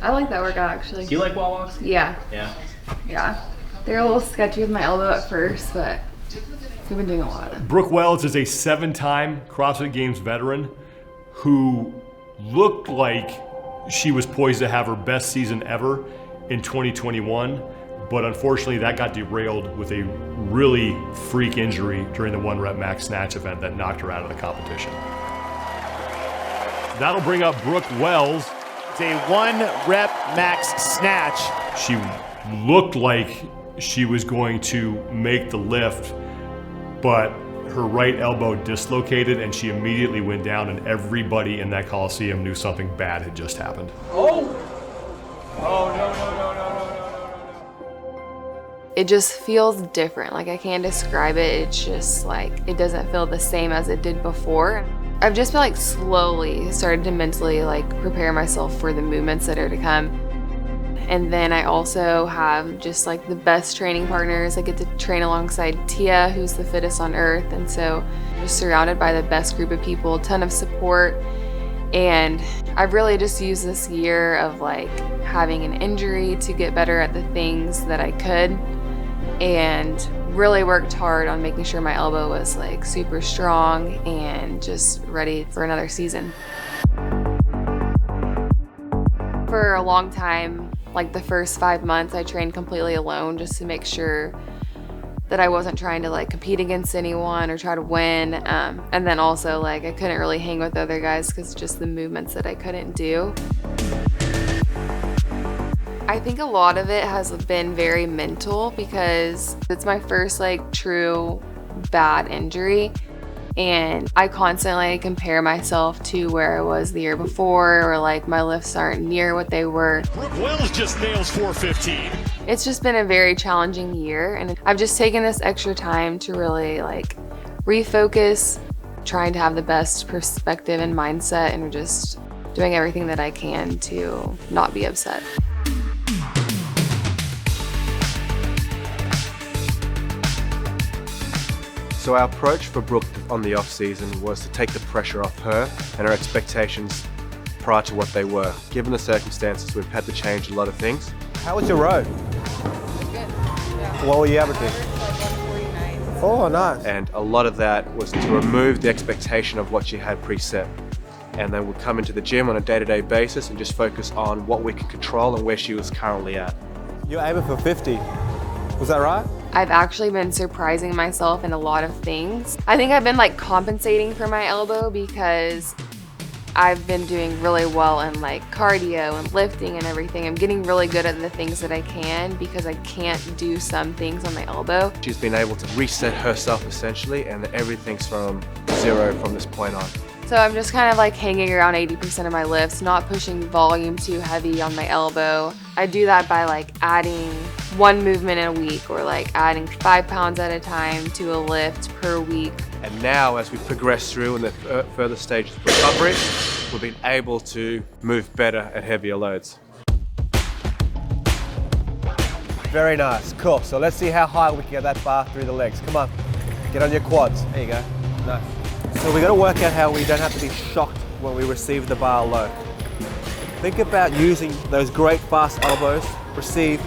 I like that workout actually. Do you like wall walks? Yeah. Yeah. Yeah. They're a little sketchy with my elbow at first, but we've been doing a lot. Brooke Wells is a 7-time CrossFit Games veteran who looked like she was poised to have her best season ever in 2021, but unfortunately that got derailed with a really freak injury during the 1-rep max snatch event that knocked her out of the competition. That'll bring up Brooke Wells. It's a 1-rep max snatch. She looked like she was going to make the lift, but her right elbow dislocated and she immediately went down, and everybody in that Coliseum knew something bad had just happened. Oh! Oh, no. It just feels different. Like, I can't describe it. It's just like, it doesn't feel the same as it did before. I've just been like slowly started to mentally like prepare myself for the movements that are to come. And then I also have just like the best training partners. I get to train alongside Tia, who's the fittest on earth. And so I'm just surrounded by the best group of people, a ton of support. And I've really just used this year of like having an injury to get better at the things that I could, and really worked hard on making sure my elbow was like super strong and just ready for another season. For a long time, like the first 5 months, I trained completely alone just to make sure that I wasn't trying to like compete against anyone or try to win. And then also like I couldn't really hang with other guys because just the movements that I couldn't do. I think a lot of it has been very mental because it's my first like true bad injury. And I constantly compare myself to where I was the year before, or like my lifts aren't near what they were. Brooke Wells just nails 415. It's just been a very challenging year, and I've just taken this extra time to really like refocus, trying to have the best perspective and mindset, and just doing everything that I can to not be upset. So our approach for Brooke on the off season was to take the pressure off her and her expectations prior to what they were. Given the circumstances, we've had to change a lot of things. How was your road? Good. Yeah. What were you averaging? Like 149. Oh, nice. And a lot of that was to remove the expectation of what she had preset. And then we'd come into the gym on a day-to-day basis and just focus on what we can control and where she was currently at. You're aiming for 50. Was that right? I've actually been surprising myself in a lot of things. I think I've been like compensating for my elbow because I've been doing really well in like cardio and lifting and everything. I'm getting really good at the things that I can because I can't do some things on my elbow. She's been able to reset herself essentially, and everything's from zero from this point on. So I'm just kind of like hanging around 80% of my lifts, not pushing volume too heavy on my elbow. I do that by like adding one movement in a week, or like adding 5 pounds at a time to a lift per week. And now as we progress through in the further stages of recovery, we've been able to move better at heavier loads. Very nice, cool. So let's see how high we can get that bar through the legs. Come on, get on your quads. There you go, nice. So we got to work out how we don't have to be shocked when we receive the bar low. Think about using those great fast elbows, receive.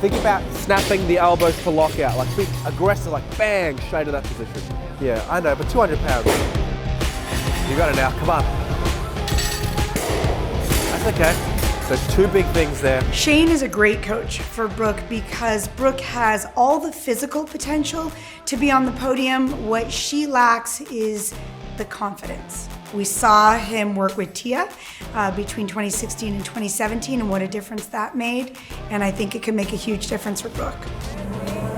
Think about snapping the elbows to lock out, like be aggressive, like bang, straight to that position. Yeah, I know, but 200 pounds. You got it now, come on. That's okay. So 2 big things there. Shane is a great coach for Brooke because Brooke has all the physical potential to be on the podium. What she lacks is the confidence. We saw him work with Tia between 2016 and 2017 and what a difference that made. And I think it can make a huge difference for Brooke.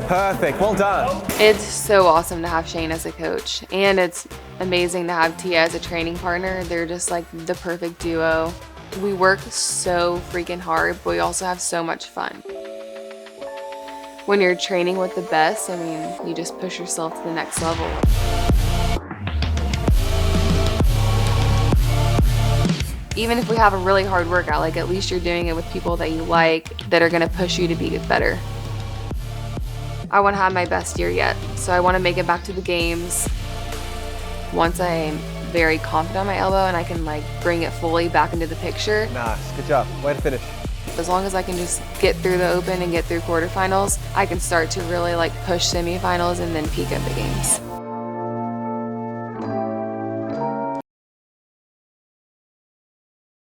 Perfect, well done. It's so awesome to have Shane as a coach, and it's amazing to have Tia as a training partner. They're just like the perfect duo. We work so freaking hard, but we also have so much fun. When you're training with the best, I mean, you just push yourself to the next level. Even if we have a really hard workout, like at least you're doing it with people that you like, that are gonna push you to be better. I wanna have my best year yet, so I wanna make it back to the games. Once I'm very confident on my elbow and I can like bring it fully back into the picture. Nice, good job, way to finish. As long as I can just get through the open and get through quarterfinals, I can start to really like push semifinals and then peak at the games.